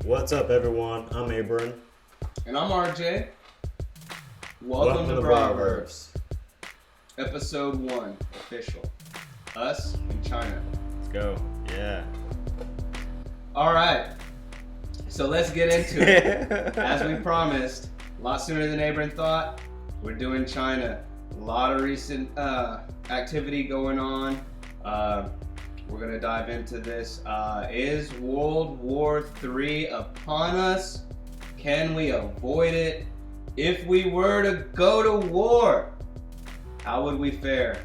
What's up, everyone? I'm Abram. And I'm RJ. Welcome to Proverbs. Episode 1, official. Us in China. Let's go. Yeah. Alright. So let's get into it. As we promised, a lot sooner than Abram thought, we're doing China. A lot of recent activity going on. We're going to dive into this. Is World War III upon us? Can we avoid it? If we were to go to war, how would we fare?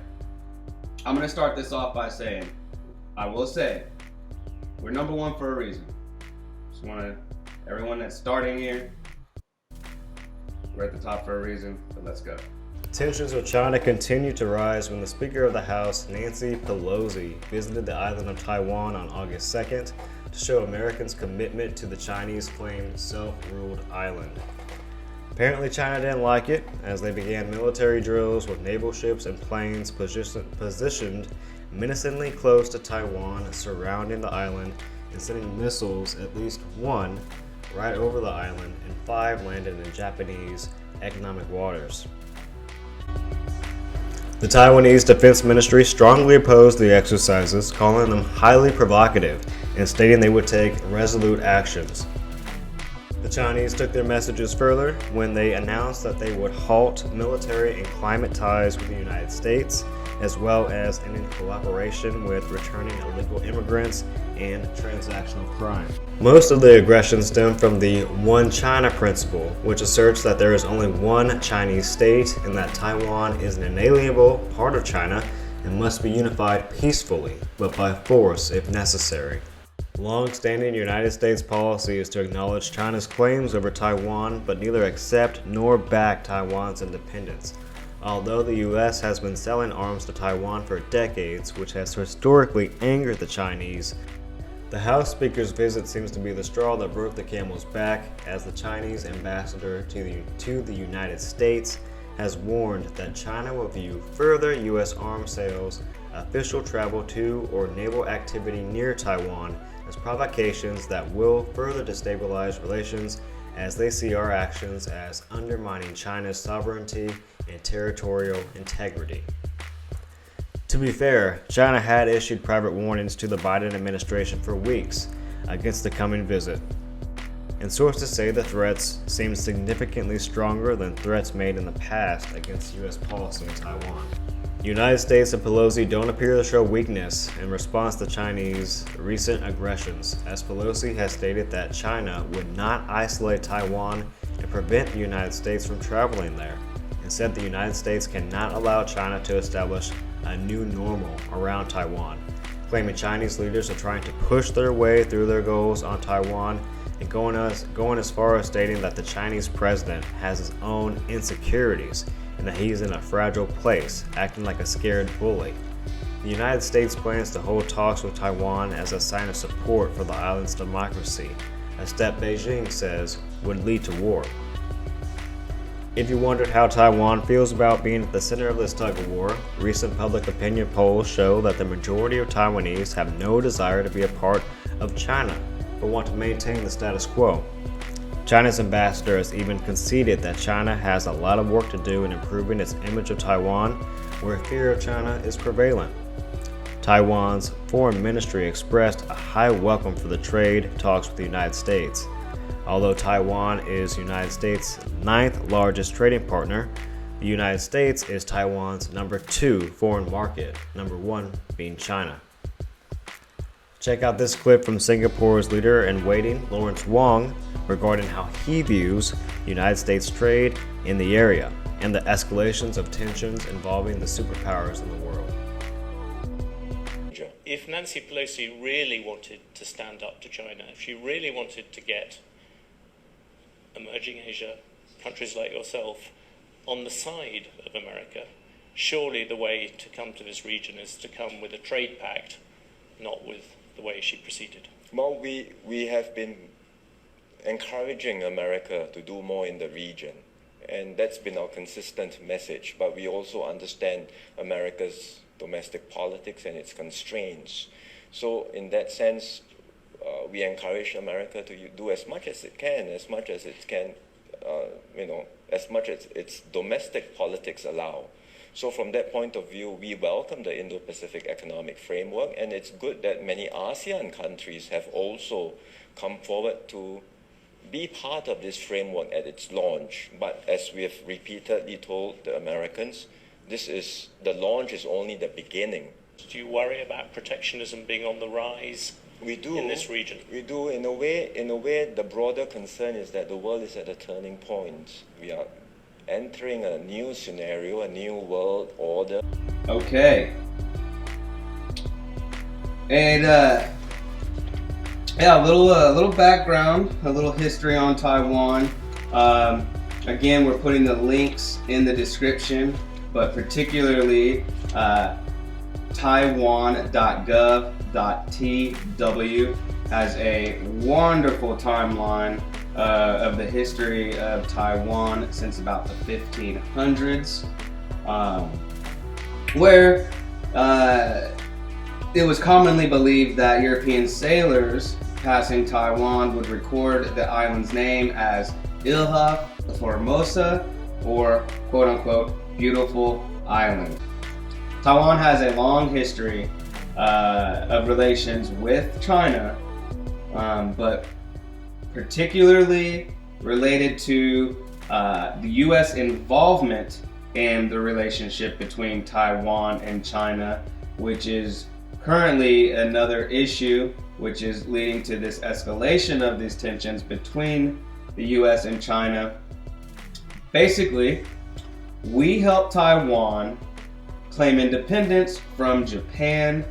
I'm going to start this off by saying, I will say, we're number one for a reason. Just want to, everyone that's starting here, we're at the top for a reason, so let's go. Tensions with China continued to rise when the Speaker of the House, Nancy Pelosi, visited the island of Taiwan on August 2nd to show Americans' commitment to the Chinese-claimed self-ruled island. Apparently, China didn't like it, as they began military drills with naval ships and planes positioned menacingly close to Taiwan, surrounding the island and sending missiles, at least one, right over the island, and 5 landed in Japanese economic waters. The Taiwanese Defense Ministry strongly opposed the exercises, calling them highly provocative and stating they would take resolute actions. The Chinese took their messages further when they announced that they would halt military and climate ties with the United States, as well as ending cooperation with returning illegal immigrants and transactional crime. Most of the aggression stemmed from the One China principle, which asserts that there is only one Chinese state and that Taiwan is an inalienable part of China and must be unified peacefully, but by force if necessary. Long-standing United States policy is to acknowledge China's claims over Taiwan, but neither accept nor back Taiwan's independence. Although the U.S. has been selling arms to Taiwan for decades, which has historically angered the Chinese, the House Speaker's visit seems to be the straw that broke the camel's back, as the Chinese ambassador to the United States has warned that China will view further U.S. arms sales, official travel to, or naval activity near Taiwan as provocations that will further destabilize relations, as they see our actions as undermining China's sovereignty and territorial integrity. To be fair, China had issued private warnings to the Biden administration for weeks against the coming visit, and sources say the threats seem significantly stronger than threats made in the past against U.S. policy in Taiwan. The United States and Pelosi don't appear to show weakness in response to Chinese recent aggressions, as Pelosi has stated that China would not isolate Taiwan and prevent the United States from traveling there, and said the United States cannot allow China to establish a new normal around Taiwan, claiming Chinese leaders are trying to push their way through their goals on Taiwan, and going as far as stating that the Chinese president has his own insecurities and that he is in a fragile place, acting like a scared bully. The United States plans to hold talks with Taiwan as a sign of support for the island's democracy, a step Beijing says would lead to war. If you wondered how Taiwan feels about being at the center of this tug of war, recent public opinion polls show that the majority of Taiwanese have no desire to be a part of China, but want to maintain the status quo. China's ambassador has even conceded that China has a lot of work to do in improving its image of Taiwan, where fear of China is prevalent. Taiwan's foreign ministry expressed a high welcome for the trade talks with the United States. Although Taiwan is the United States' 9th largest trading partner, the United States is Taiwan's number 2 foreign market, number 1 being China. Check out this clip from Singapore's leader-in-waiting, Lawrence Wong, regarding how he views United States trade in the area and the escalations of tensions involving the superpowers in the world. If Nancy Pelosi really wanted to stand up to China, if she really wanted to get emerging Asia, countries like yourself, on the side of America, surely the way to come to this region is to come with a trade pact, not with the way she proceeded. Well, we have been encouraging America to do more in the region, and that's been our consistent message, but we also understand America's domestic politics and its constraints. So in that sense, we encourage America to do as much as it can, as much as its domestic politics allow. So from that point of view, we welcome the Indo-Pacific Economic Framework, and it's good that many ASEAN countries have also come forward to be part of this framework at its launch. But as we have repeatedly told the Americans, the launch is only the beginning. Do you worry about protectionism being on the rise We do. in this region? We do. In a way, the broader concern is that the world is at a turning point. We are entering a new scenario, a new world order. Okay. And yeah, a little background, a little history on Taiwan. Again, we're putting the links in the description, but particularly Taiwan.gov.tw has a wonderful timeline of the history of Taiwan since about the 1500s, where it was commonly believed that European sailors passing Taiwan would record the island's name as Ilha Formosa, or quote-unquote beautiful island. Taiwan has a long history of relations with China, but particularly related to the U.S. involvement in the relationship between Taiwan and China, which is currently another issue, which is leading to this escalation of these tensions between the U.S. and China. Basically, we helped Taiwan claim independence from Japan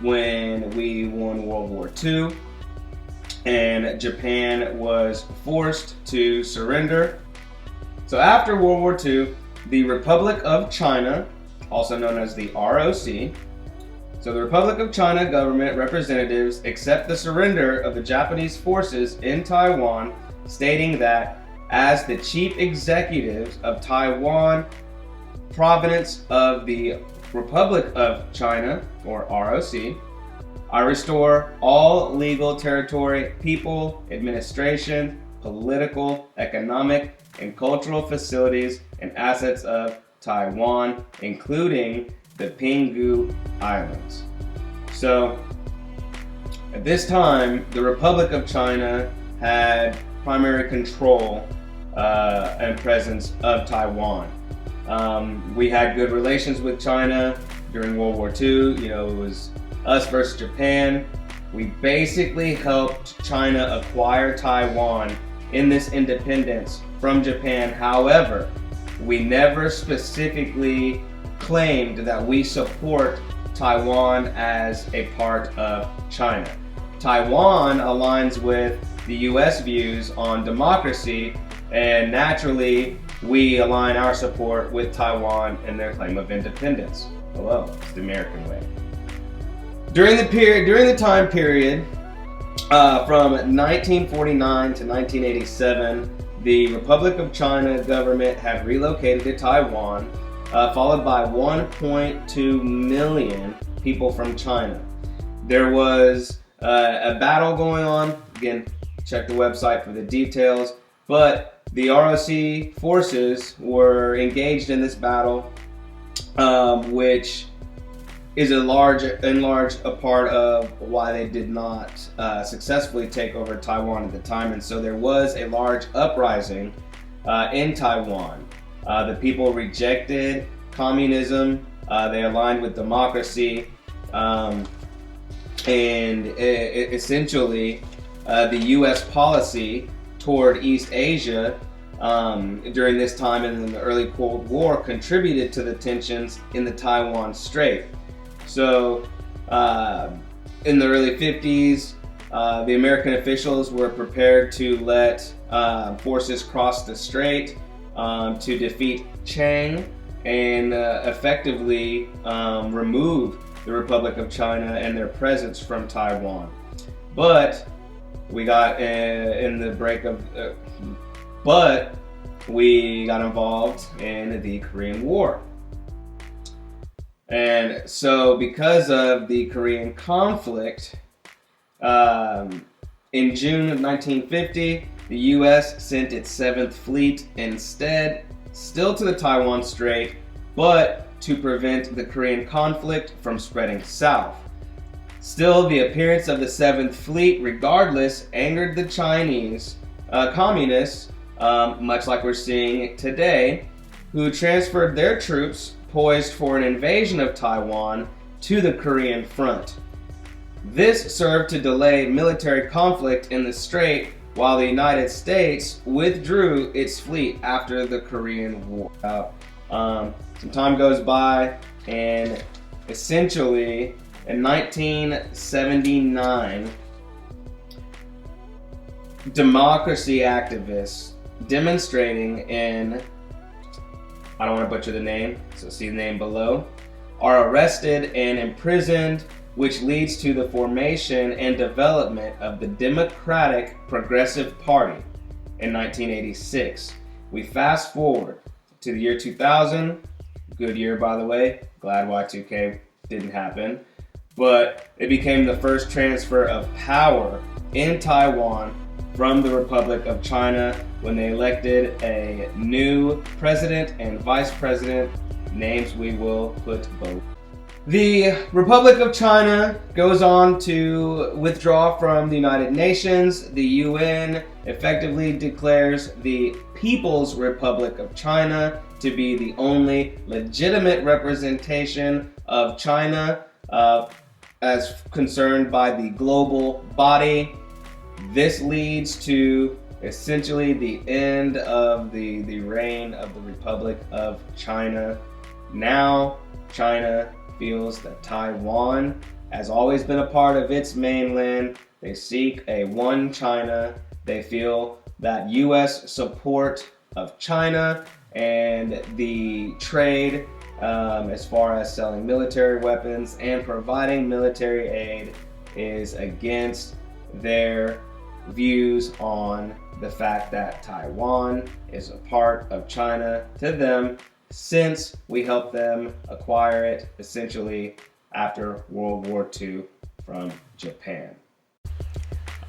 when we won World War II, and Japan was forced to surrender. So after World War II, the Republic of China, also known as the ROC, so the Republic of China government representatives accept the surrender of the Japanese forces in Taiwan, stating that as the chief executives of Taiwan, province of the Republic of China, or ROC, I restore all legal territory, people, administration, political, economic, and cultural facilities and assets of Taiwan, including the Pinggu Islands. So, at this time, the Republic of China had primary control and presence of Taiwan. We had good relations with China during World War II. You know, it was us versus Japan. We basically helped China acquire Taiwan in this independence from Japan. However, we never specifically claimed that we support Taiwan as a part of China. Taiwan aligns with the US views on democracy, and naturally we align our support with Taiwan and their claim of independence. Hello, it's the American way. During the time period from 1949 to 1987, the Republic of China government had relocated to Taiwan, followed by 1.2 million people from China. There was a battle going on. Again, check the website for the details. But the ROC forces were engaged in this battle, which is a large part of why they did not successfully take over Taiwan at the time. And so there was a large uprising in Taiwan. The people rejected communism, they aligned with democracy, and essentially the US policy toward East Asia during this time and in the early Cold War contributed to the tensions in the Taiwan Strait. So in the early 50s, the American officials were prepared to let forces cross the strait to defeat Chiang and effectively remove the Republic of China and their presence from Taiwan. But we got we got involved in the Korean War. And so because of the Korean conflict, In June of 1950, the U.S. sent its 7th Fleet instead, still to the Taiwan Strait, but to prevent the Korean conflict from spreading south. Still, the appearance of the 7th Fleet, regardless, angered the Chinese communists, much like we're seeing today, who transferred their troops poised for an invasion of Taiwan to the Korean front. This served to delay military conflict in the strait while the United States withdrew its fleet after the Korean War. Some time goes by, and essentially in 1979, democracy activists demonstrating in, I don't want to butcher the name, so see the name below, are arrested and imprisoned, which leads to the formation and development of the Democratic Progressive Party in 1986. We fast forward to the year 2000, good year by the way, glad Y2K didn't happen, but it became the first transfer of power in Taiwan from the Republic of China when they elected a new president and vice president, names we will put both. The Republic of China goes on to withdraw from the United Nations. The UN effectively declares the People's Republic of China to be the only legitimate representation of China as concerned by the global body. This leads to essentially the end of the reign of the Republic of China. Now, China feels that Taiwan has always been a part of its mainland. They seek a one China. They feel that U.S. support of China and the trade as far as selling military weapons and providing military aid is against their views on the fact that Taiwan is a part of China to them, since we helped them acquire it essentially after World War II from Japan.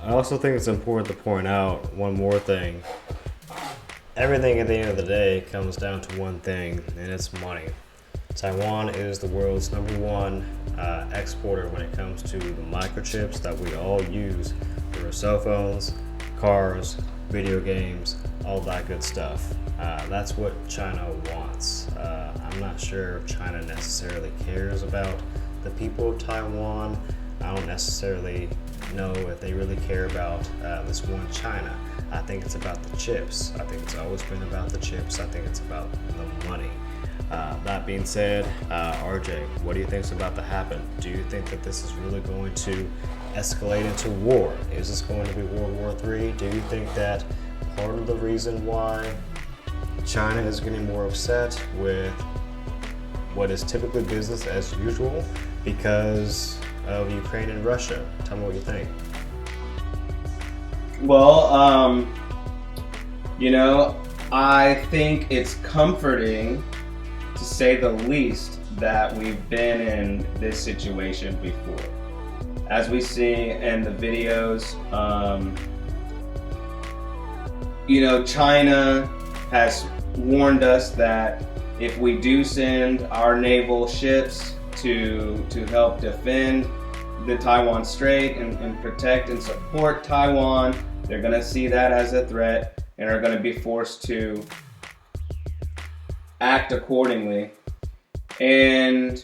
I also think it's important to point out one more thing. Everything at the end of the day comes down to one thing, and it's money. Taiwan is the world's #1 exporter when it comes to the microchips that we all use for our cell phones, cars, video games, all that good stuff. That's what China wants. I'm not sure if China necessarily cares about the people of Taiwan. I don't necessarily know if they really care about this one China. I think it's about the chips. I think it's always been about the chips. I think it's about the money. That being said, RJ, what do you think is about to happen? Do you think that this is really going to escalate into war? Is this going to be World War III? Do you think that part of the reason why China is getting more upset with what is typically business as usual because of Ukraine and Russia? Tell me what you think. Well, I think it's comforting, to say the least, that we've been in this situation before. As we see in the videos, China has warned us that if we do send our naval ships to help defend the Taiwan Strait and protect and support Taiwan, they're going to see that as a threat and are going to be forced to act accordingly. And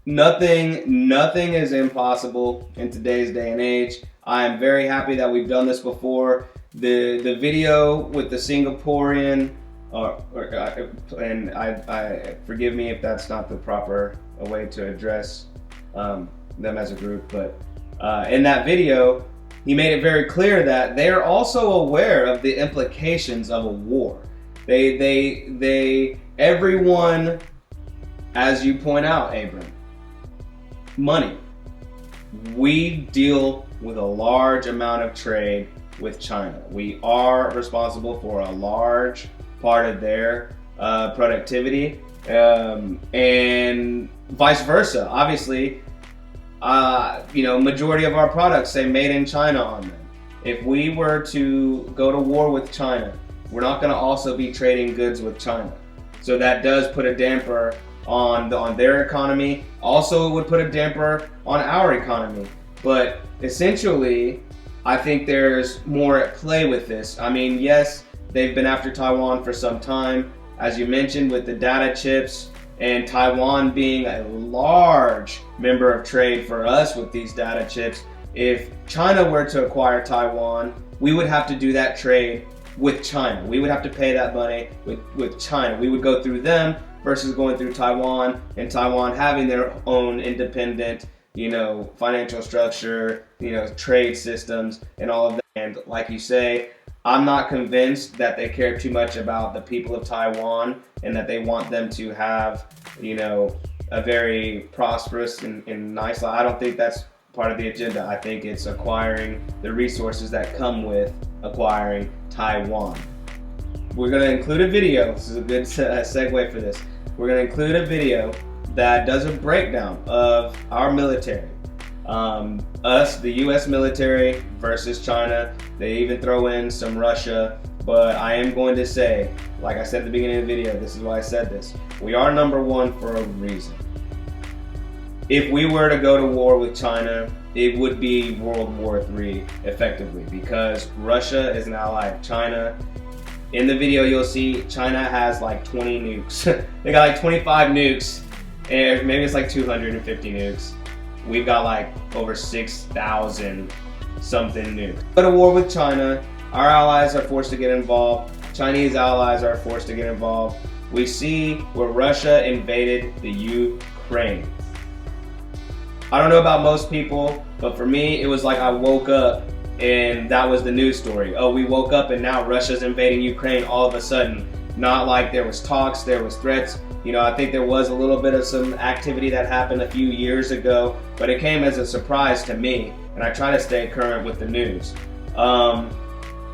nothing is impossible in today's day and age. I am very happy that we've done this before. The video with the Singaporean, and I forgive me if that's not the proper way to address them as a group, but in that video, he made it very clear that they are also aware of the implications of a war. Everyone, as you point out, Abram, money. We deal with a large amount of trade with China. We are responsible for a large part of their productivity, and vice versa. Obviously, majority of our products say made in China on them. If we were to go to war with China, we're not going to also be trading goods with China. So that does put a damper on their economy. Also, it would put a damper on our economy. But essentially, I think there's more at play with this. I mean, yes, they've been after Taiwan for some time, as you mentioned, with the data chips, and Taiwan being a large member of trade for us with these data chips. If China were to acquire Taiwan, we would have to do that trade with China. We would have to pay that money with China. We would go through them versus going through Taiwan, and Taiwan having their own independent, financial structure, trade systems and all of that. And like you say, I'm not convinced that they care too much about the people of Taiwan and that they want them to have, a very prosperous and nice life. I don't think that's part of the agenda. I think it's acquiring the resources that come with acquiring Taiwan. We're going to include a video. This is a good segue for this. We're going to include a video that does a breakdown of our military. Us, the US military versus China. They even throw in some Russia. But I am going to say, like I said at the beginning of the video, this is why I said this. We are number one for a reason. If we were to go to war with China, it would be World War III effectively, because Russia is an ally of China. In the video you'll see China has like 20 nukes. They got like 25 nukes, and maybe it's like 250 nukes. We've got like over 6,000 something nukes. Go to war with China, our allies are forced to get involved. Chinese allies are forced to get involved. We see where Russia invaded the Ukraine. I don't know about most people, but for me, it was like I woke up and that was the news story. Oh, we woke up and now Russia's invading Ukraine all of a sudden. Not like there was talks, there was threats. I think there was a little bit of some activity that happened a few years ago, but it came as a surprise to me, and I try to stay current with the news.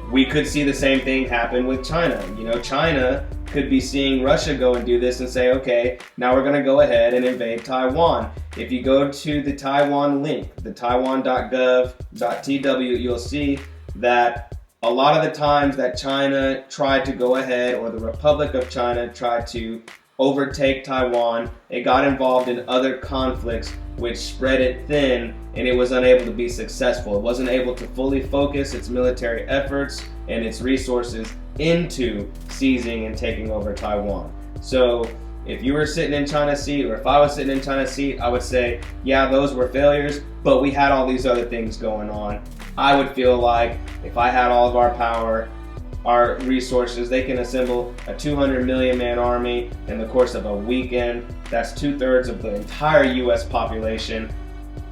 We could see the same thing happen with China. China could be seeing Russia go and do this and say, okay, now we're going to go ahead and invade Taiwan. If you go to the Taiwan link, the taiwan.gov.tw, you'll see that a lot of the times that China tried to go ahead, or the Republic of China tried to overtake Taiwan, it got involved in other conflicts which spread it thin, and it was unable to be successful. It wasn't able to fully focus its military efforts and its resources into seizing and taking over Taiwan. So if you were sitting in China's seat, or if I was sitting in China's seat, I would say, yeah, those were failures, but we had all these other things going on. I would feel like if I had all of our power, our resources, they can assemble a 200 million man army in the course of a weekend. That's 2/3 of the entire US population.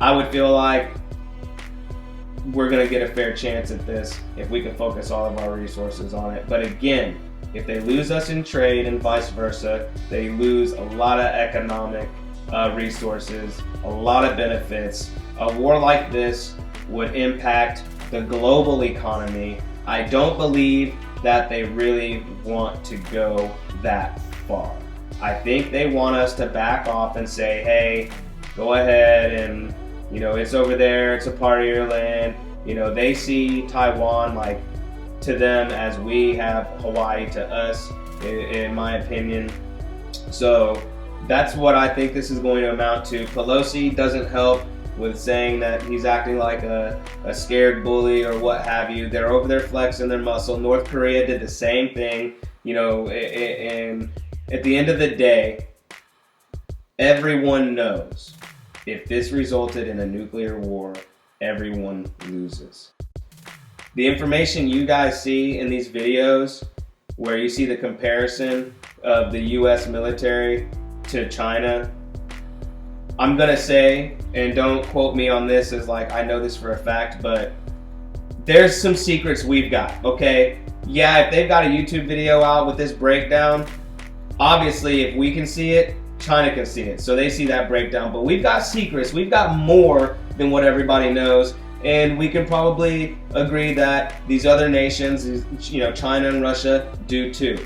I would feel like we're gonna get a fair chance at this if we can focus all of our resources on it. But again, if they lose us in trade and vice versa, they lose a lot of economic resources, a lot of benefits. A war like this would impact the global economy. I don't believe that they really want to go that far. I think they want us to back off and say, hey, go ahead and, it's over there, it's a part of your land. They see Taiwan like to them as we have Hawaii to us, in my opinion. So that's what I think this is going to amount to. Pelosi doesn't help with saying that he's acting like a scared bully or what have you. They're over there flexing their muscle. North Korea did the same thing, and at the end of the day, everyone knows if this resulted in a nuclear war, everyone loses. The information you guys see in these videos, where you see the comparison of the US military to China, I'm gonna say, and don't quote me on this as like I know this for a fact, but there's some secrets we've got, okay? Yeah, if they've got a YouTube video out with this breakdown, obviously if we can see it, China can see it. So they see that breakdown, but we've got secrets. We've got more than what everybody knows, and we can probably agree that these other nations, China and Russia, do too.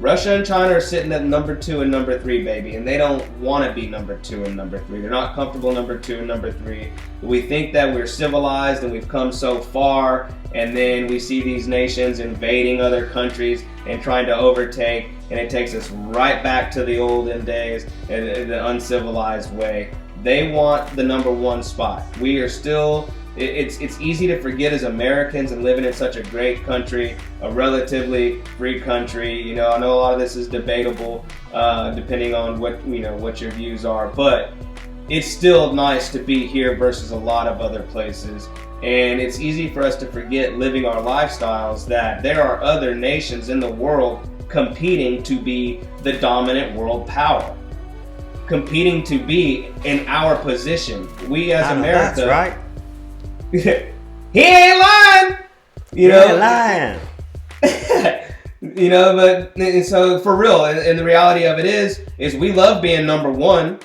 Russia and China are sitting at number 2 and number 3, baby, and they don't want to be number 2 and number 3. They're not comfortable number 2 and number 3. We think that we're civilized and we've come so far, and then we see these nations invading other countries and trying to overtake, and it takes us right back to the olden days in the uncivilized way. They want the number 1 spot. We are still... It's easy to forget as Americans and living in such a great country, a relatively free country. You know, I know a lot of this is debatable, depending on what your views are, but it's still nice to be here versus a lot of other places. And it's easy for us to forget, living our lifestyles, that there are other nations in the world competing to be the dominant world power, competing to be in our position. We as America. That's right. He ain't lying. You know, lying. You know, but and so for real, and the reality of it is we love being number 1,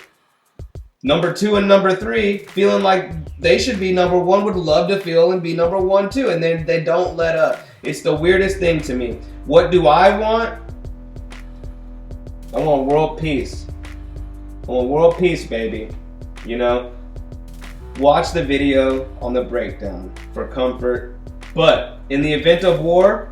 number 2, and number 3, feeling like they should be number 1. Would love to feel and be number 1 too, and then they don't let up. It's the weirdest thing to me. What do I want? I want world peace. I want world peace, baby. You know. Watch the video on the breakdown for comfort. But in the event of war,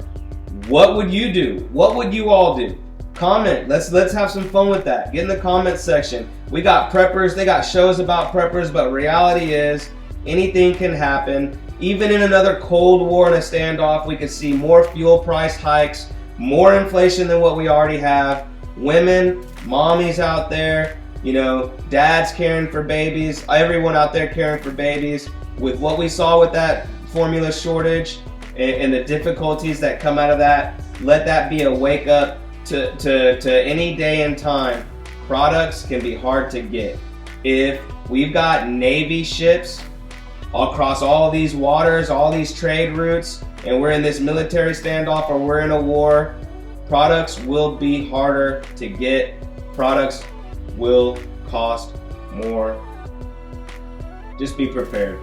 what would you do? What would you all do? Comment. Let's have some fun with that. Get in the comment section. We got preppers. They got shows about preppers, but reality is anything can happen. Even in another Cold War and a standoff, we could see more fuel price hikes, more inflation than what we already have. Women, mommies out there, you know, dads caring for babies, everyone out there caring for babies. With what we saw with that formula shortage and the difficulties that come out of that, let that be a wake up to any day and time. Products can be hard to get. If we've got Navy ships across all these waters, all these trade routes, and we're in this military standoff or we're in a war, products will be harder to get. Products will cost more. Just be prepared.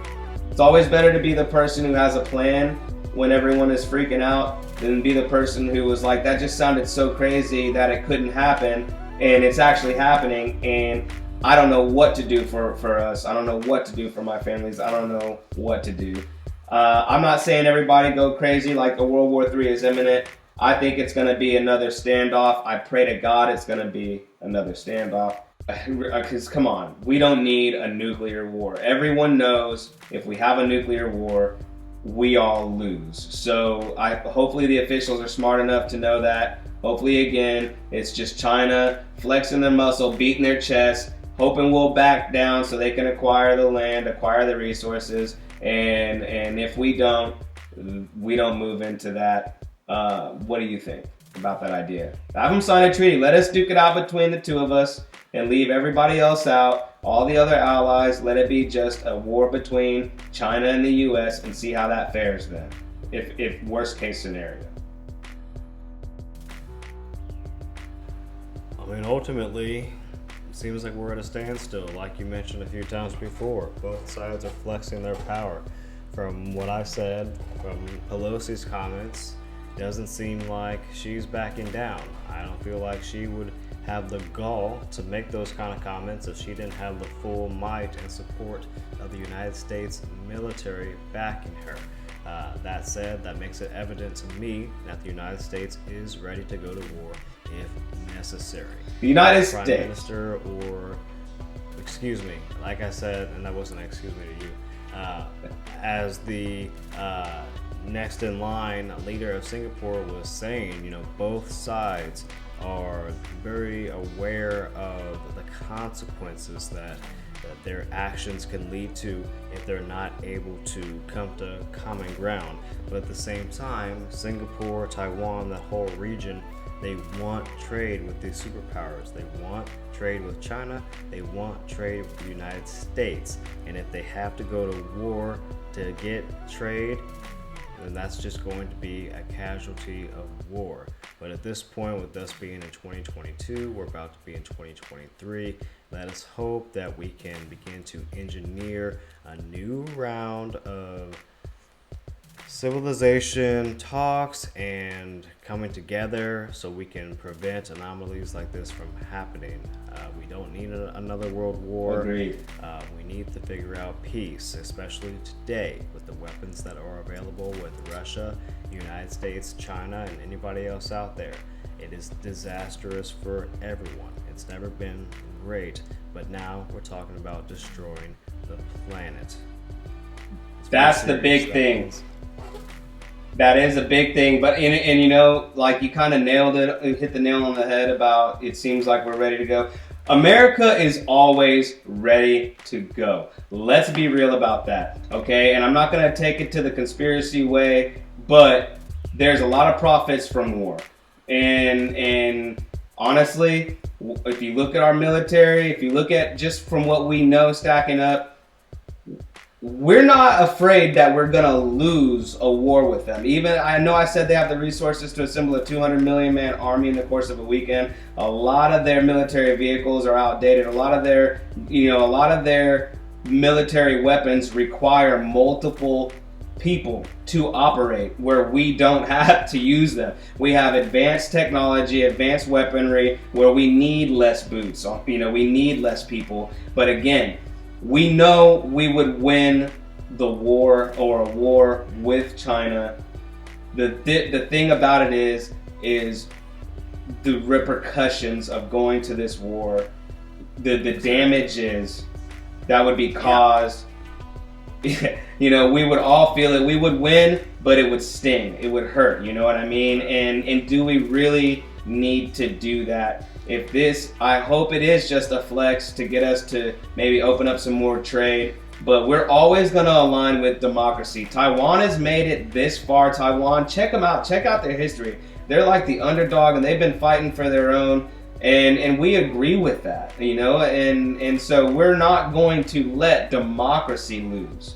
It's always better to be the person who has a plan when everyone is freaking out than be the person who was like, that just sounded so crazy that it couldn't happen, and it's actually happening, and I don't know what to do for us. I don't know what to do for my families. I don't know what to do. I'm not saying everybody go crazy like the World War III is imminent. I think it's going to be another standoff. I pray to God it's going to be another standoff. Because come on, we don't need a nuclear war. Everyone knows if we have a nuclear war, we all lose. So hopefully the officials are smart enough to know that. Hopefully, again, it's just China flexing their muscle, beating their chest, hoping we'll back down so they can acquire the land, acquire the resources. And if we don't move into that. What do you think about that idea? Have them sign a treaty. Let us duke it out between the two of us and leave everybody else out, all the other allies. Let it be just a war between China and the US and see how that fares then, if worst case scenario. I mean, ultimately, it seems like we're at a standstill, like you mentioned a few times before. Both sides are flexing their power. From what I've said, from Pelosi's comments, doesn't seem like she's backing down. I don't feel like she would have the gall to make those kind of comments if she didn't have the full might and support of the United States military backing her. That said, that makes it evident to me that the United States is ready to go to war if necessary. The United Prime States. Minister or, excuse me, like I said, and that wasn't an excuse me to you, as the next in line leader of Singapore was saying, you know, both sides are very aware of the consequences that their actions can lead to if they're not able to come to common ground. But at the same time, Singapore, Taiwan, that whole region, they want trade with these superpowers. They want trade with China. They want trade with the United States. And if they have to go to war to get trade, then that's just going to be a casualty of war. But at this point, with us being in 2022, we're about to be in 2023, let us hope that we can begin to engineer a new round of civilization talks and coming together so we can prevent anomalies like this from happening. We don't need another world war. Agreed. We need to figure out peace, especially today with the weapons that are available with Russia, United States, China, and anybody else out there. It is disastrous for everyone. It's never been great, but now we're talking about destroying the planet. That's the big thing. That is a big thing, but and you know, like you kind of nailed it, you hit the nail on the head about it seems like we're ready to go. America is always ready to go. Let's be real about that, okay? And I'm not going to take it to the conspiracy way, but there's a lot of profits from war. And honestly, if you look at our military, if you look at just from what we know stacking up, we're not afraid that we're going to lose a war with them. Even, I know I said they have the resources to assemble a 200 million man army in the course of a weekend. A lot of their military vehicles are outdated. A lot of their military weapons require multiple people to operate where we don't have to use them. We have advanced technology, advanced weaponry where we need less boots. We need less people. But again, we know we would win the war or a war with China. The thing about it is the repercussions of going to this war, the damages that would be caused. We would all feel it. We would win, but it would sting. It would hurt. You know what I mean? And do we really need to do that? If this, I hope it is just a flex to get us to maybe open up some more trade, but we're always going to align with democracy. Taiwan has made it this far. Taiwan, check them out. Check out their history. They're like the underdog, and they've been fighting for their own, and we agree with that, and so we're not going to let democracy lose,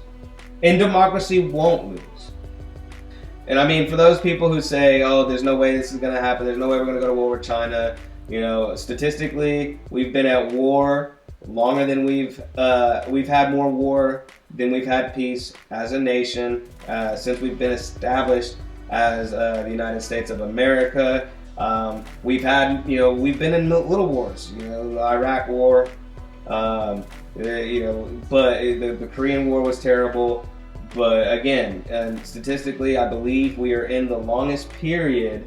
and democracy won't lose. And I mean, for those people who say, oh, there's no way this is going to happen, there's no way we're going to go to war with China, statistically, we've been at war longer than we've had more war than we've had peace as a nation since we've been established as the United States of America. We've been in little wars, Iraq War, but the Korean War was terrible. But again, statistically, I believe we are in the longest period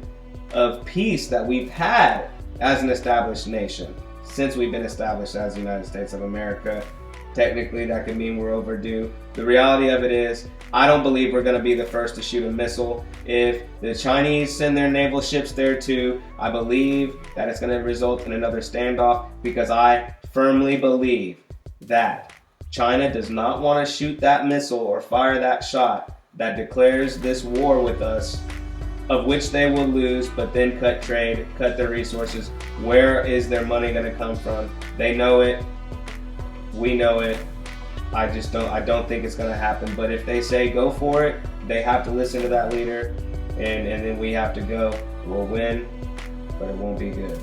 of peace that we've had as an established nation since we've been established as the United States of America. Technically, that could mean we're overdue. The reality of it is, I don't believe we're going to be the first to shoot a missile. If the Chinese send their naval ships there too, I believe that it's going to result in another standoff, because I firmly believe that China does not want to shoot that missile or fire that shot that declares this war with us, of which they will lose, but then cut trade, cut their resources. Where is their money going to come from? They know it. We know it. I don't think it's going to happen. But if they say go for it, they have to listen to that leader, and then we have to go. We'll win, but it won't be good.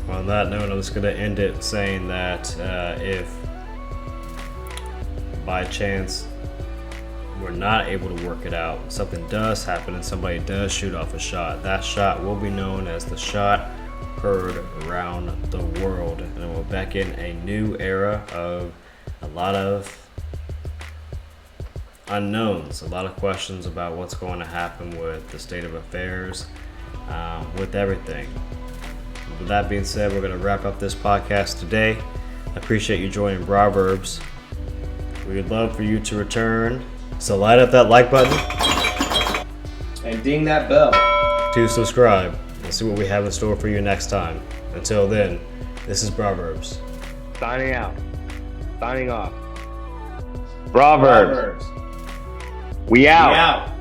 On that note, I'm just going to end it saying that if by chance we're not able to work it out, something does happen and somebody does shoot off a shot, that shot will be known as the shot heard around the world, and it will beckon a new era of a lot of unknowns, a lot of questions about what's going to happen with the state of affairs, with everything. With that being said, we're going to wrap up this podcast today. I appreciate you joining Proverbs. We would love for you to return, so light up that like button and ding that bell to subscribe and see what we have in store for you next time. Until then, this is Proverbs. Signing out. Signing off. Proverbs. We out.